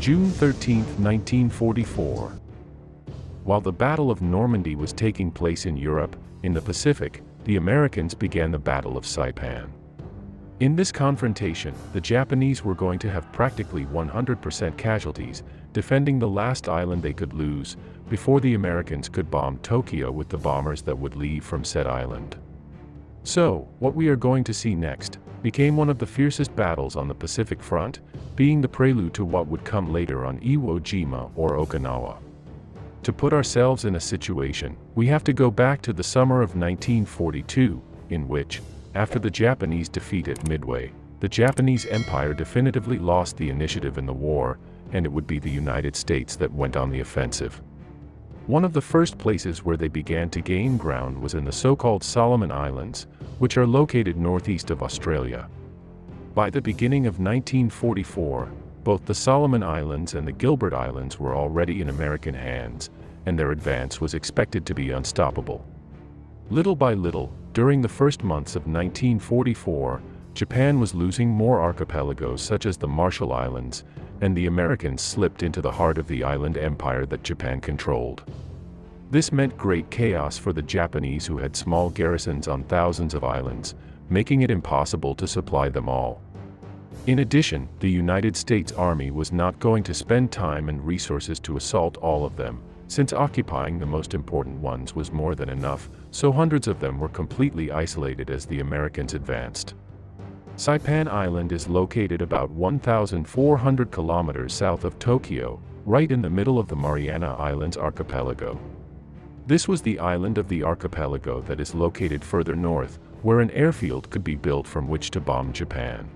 June 13, 1944. While the Battle of Normandy was taking place in Europe, in the Pacific, the Americans began the Battle of Saipan. In this confrontation, the Japanese were going to have practically 100% casualties, defending the last island they could lose, before the Americans could bomb Tokyo with the bombers that would leave from said island. So, what we are going to see next, became one of the fiercest battles on the Pacific front, being the prelude to what would come later on Iwo Jima or Okinawa. To put ourselves in a situation, we have to go back to the summer of 1942, in which, after the Japanese defeat at Midway, the Japanese Empire definitively lost the initiative in the war, and it would be the United States that went on the offensive. One of the first places where they began to gain ground was in the so-called Solomon Islands, which are located northeast of Australia. By the beginning of 1944, both the Solomon Islands and the Gilbert Islands were already in American hands, and their advance was expected to be unstoppable. Little by little, during the first months of 1944, Japan was losing more archipelagos such as the Marshall Islands, and the Americans slipped into the heart of the island empire that Japan controlled. This meant great chaos for the Japanese, who had small garrisons on thousands of islands, making it impossible to supply them all. In addition, the United States Army was not going to spend time and resources to assault all of them, since occupying the most important ones was more than enough, so hundreds of them were completely isolated as the Americans advanced. Saipan Island is located about 1,400 kilometers south of Tokyo, right in the middle of the Mariana Islands archipelago. This was the island of the archipelago that is located further north, where an airfield could be built from which to bomb Japan.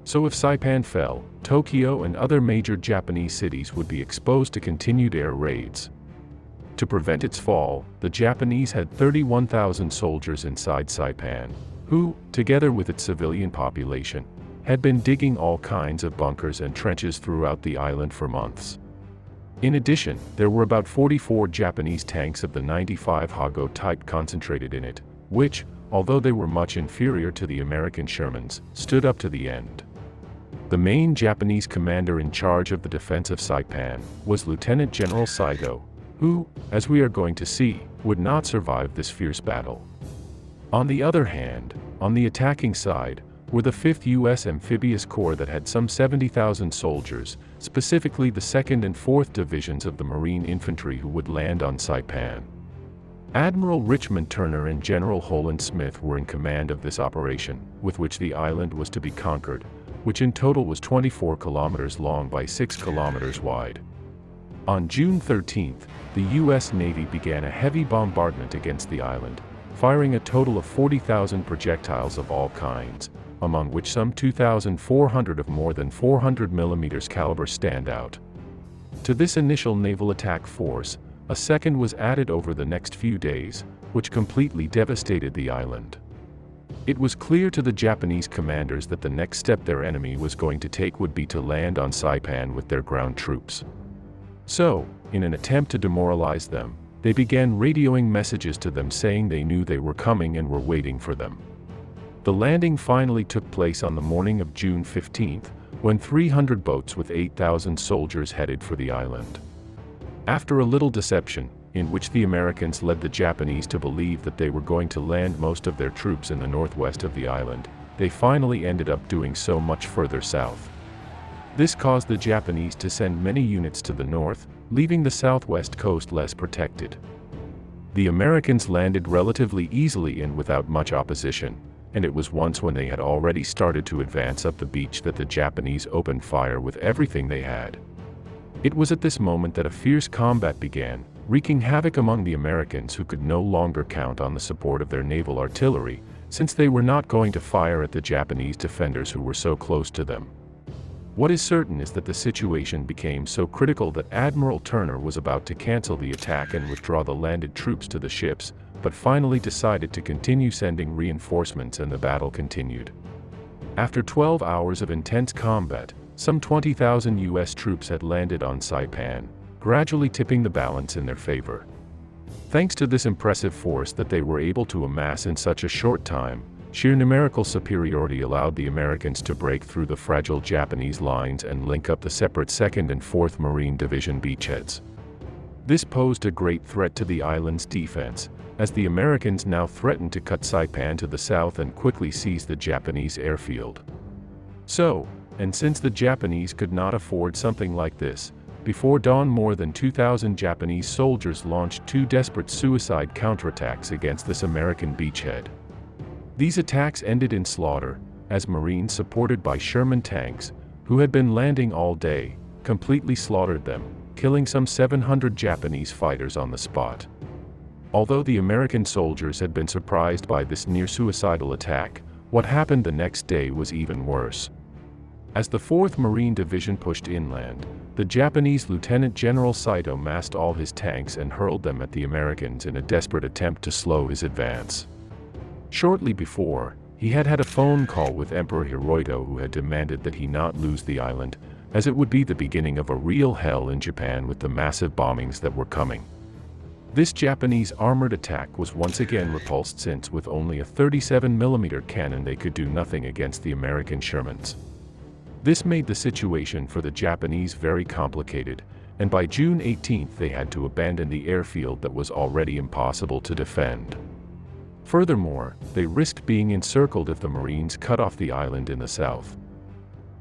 So if Saipan fell, Tokyo and other major Japanese cities would be exposed to continued air raids. To prevent its fall, the Japanese had 31,000 soldiers inside Saipan, who, together with its civilian population, had been digging all kinds of bunkers and trenches throughout the island for months. In addition, there were about 44 Japanese tanks of the 95 Hago type concentrated in it, which, although they were much inferior to the American Shermans, stood up to the end. The main Japanese commander in charge of the defense of Saipan was Lieutenant General Saito, who, as we are going to see, would not survive this fierce battle. On the other hand, on the attacking side, were the 5th U.S. Amphibious Corps that had some 70,000 soldiers, specifically the 2nd and 4th Divisions of the Marine Infantry, who would land on Saipan. Admiral Richmond Turner and General Holland Smith were in command of this operation, with which the island was to be conquered, which in total was 24 kilometers long by 6 kilometers wide. On June 13th, the U.S. Navy began a heavy bombardment against the island, firing a total of 40,000 projectiles of all kinds, among which some 2,400 of more than 400 mm caliber stand out. To this initial naval attack force, a second was added over the next few days, which completely devastated the island. It was clear to the Japanese commanders that the next step their enemy was going to take would be to land on Saipan with their ground troops. So, in an attempt to demoralize them, they began radioing messages to them saying they knew they were coming and were waiting for them. The landing finally took place on the morning of June 15th, when 300 boats with 8,000 soldiers headed for the island. After a little deception, in which the Americans led the Japanese to believe that they were going to land most of their troops in the northwest of the island, they finally ended up doing so much further south. This caused the Japanese to send many units to the north, leaving the southwest coast less protected. The Americans landed relatively easily and without much opposition, and it was once when they had already started to advance up the beach that the Japanese opened fire with everything they had. It was at this moment that a fierce combat began, wreaking havoc among the Americans, who could no longer count on the support of their naval artillery, since they were not going to fire at the Japanese defenders who were so close to them. What is certain is that the situation became so critical that Admiral Turner was about to cancel the attack and withdraw the landed troops to the ships, but finally decided to continue sending reinforcements, and the battle continued. After 12 hours of intense combat, some 20,000 U.S. troops had landed on Saipan, gradually tipping the balance in their favor. Thanks to this impressive force that they were able to amass in such a short time, Sheer numerical superiority allowed the Americans to break through the fragile Japanese lines and link up the separate 2nd and 4th Marine Division beachheads. This posed a great threat to the island's defense, as the Americans now threatened to cut Saipan to the south and quickly seize the Japanese airfield. So, and since the Japanese could not afford something like this, before dawn more than 2,000 Japanese soldiers launched 2 desperate suicide counterattacks against this American beachhead. These attacks ended in slaughter, as Marines supported by Sherman tanks, who had been landing all day, completely slaughtered them, killing some 700 Japanese fighters on the spot. Although the American soldiers had been surprised by this near-suicidal attack, what happened the next day was even worse. As the 4th Marine Division pushed inland, the Japanese Lieutenant General Saito massed all his tanks and hurled them at the Americans in a desperate attempt to slow his advance. Shortly before, he had had a phone call with Emperor Hirohito, who had demanded that he not lose the island, as it would be the beginning of a real hell in Japan with the massive bombings that were coming. This Japanese armored attack was once again repulsed, since with only a 37mm cannon they could do nothing against the American Shermans. This made the situation for the Japanese very complicated, and by June 18 they had to abandon the airfield that was already impossible to defend. Furthermore, they risked being encircled if the Marines cut off the island in the south.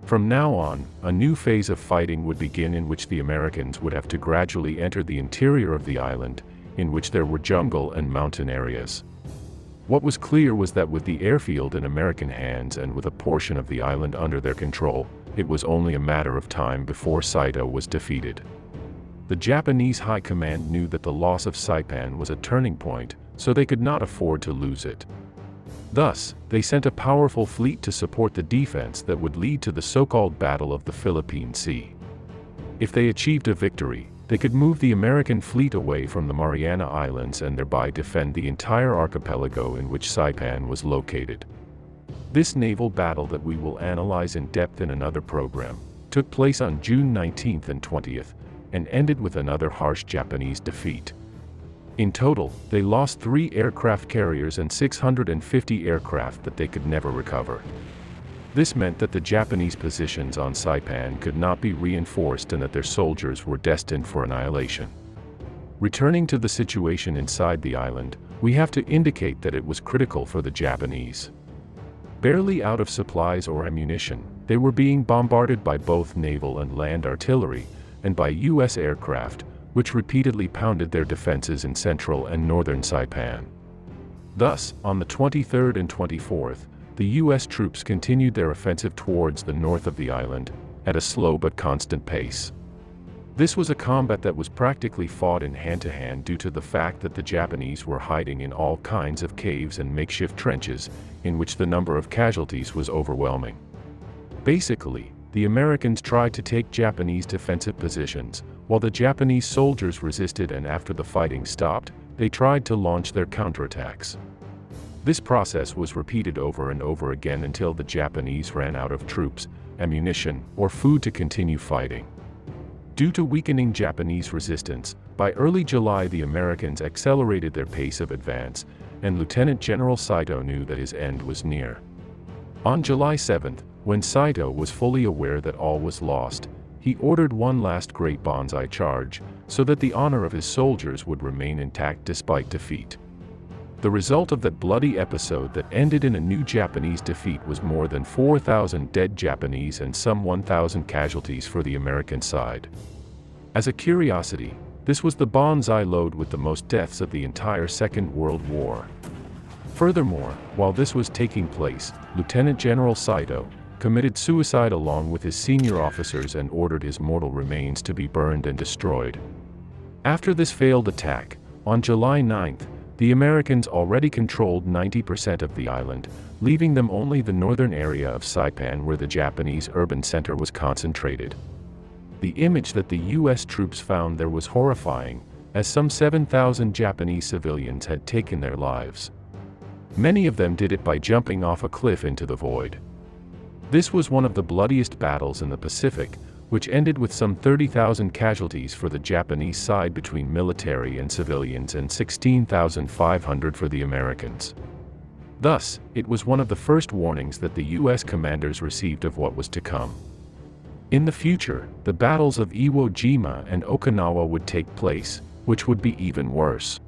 From now on, a new phase of fighting would begin, in which the Americans would have to gradually enter the interior of the island, in which there were jungle and mountain areas. What was clear was that with the airfield in American hands and with a portion of the island under their control, it was only a matter of time before Saito was defeated. The Japanese High Command knew that the loss of Saipan was a turning point, so they could not afford to lose it. Thus, they sent a powerful fleet to support the defense that would lead to the so-called Battle of the Philippine Sea. If they achieved a victory, they could move the American fleet away from the Mariana Islands and thereby defend the entire archipelago in which Saipan was located. This naval battle, that we will analyze in depth in another program, took place on June 19th and 20th, and ended with another harsh Japanese defeat. In total, they lost 3 aircraft carriers and 650 aircraft that they could never recover. This meant that the Japanese positions on Saipan could not be reinforced and that their soldiers were destined for annihilation. Returning to the situation inside the island, we have to indicate that it was critical for the Japanese. Barely out of supplies or ammunition, they were being bombarded by both naval and land artillery, and by U.S. aircraft, which repeatedly pounded their defenses in central and northern Saipan. Thus, on the 23rd and 24th, the U.S. troops continued their offensive towards the north of the island, at a slow but constant pace. This was a combat that was practically fought in hand-to-hand due to the fact that the Japanese were hiding in all kinds of caves and makeshift trenches, in which the number of casualties was overwhelming. Basically, the Americans tried to take Japanese defensive positions, while the Japanese soldiers resisted, and after the fighting stopped, they tried to launch their counterattacks. This process was repeated over and over again until the Japanese ran out of troops, ammunition, or food to continue fighting. Due to weakening Japanese resistance, by early July the Americans accelerated their pace of advance, and Lieutenant General Saito knew that his end was near. On July 7th, when Saito was fully aware that all was lost, he ordered one last great Banzai charge, so that the honor of his soldiers would remain intact despite defeat. The result of that bloody episode that ended in a new Japanese defeat was more than 4,000 dead Japanese and some 1,000 casualties for the American side. As a curiosity, this was the Banzai load with the most deaths of the entire Second World War. Furthermore, while this was taking place, Lieutenant General Saito committed suicide along with his senior officers and ordered his mortal remains to be burned and destroyed. After this failed attack, on July 9th, the Americans already controlled 90% of the island, leaving them only the northern area of Saipan where the Japanese urban center was concentrated. The image that the U.S. troops found there was horrifying, as some 7,000 Japanese civilians had taken their lives. Many of them did it by jumping off a cliff into the void. This was one of the bloodiest battles in the Pacific, which ended with some 30,000 casualties for the Japanese side between military and civilians and 16,500 for the Americans. Thus, it was one of the first warnings that the US commanders received of what was to come. In the future, the battles of Iwo Jima and Okinawa would take place, which would be even worse.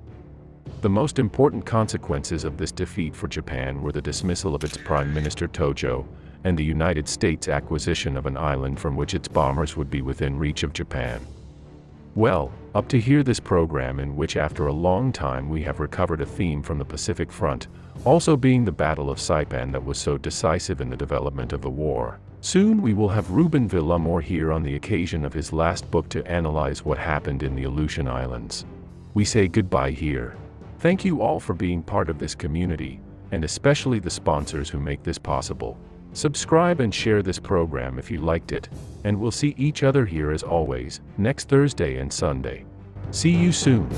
The most important consequences of this defeat for Japan were the dismissal of its Prime Minister Tojo, and the United States' acquisition of an island from which its bombers would be within reach of Japan. Well, up to here this program in which after a long time we have recovered a theme from the Pacific Front, also being the Battle of Saipan that was so decisive in the development of the war. Soon we will have Ruben Villamor here on the occasion of his last book to analyze what happened in the Aleutian Islands. We say goodbye here. Thank you all for being part of this community, and especially the sponsors who make this possible. Subscribe and share this program if you liked it, and we'll see each other here as always, next Thursday and Sunday. See you soon.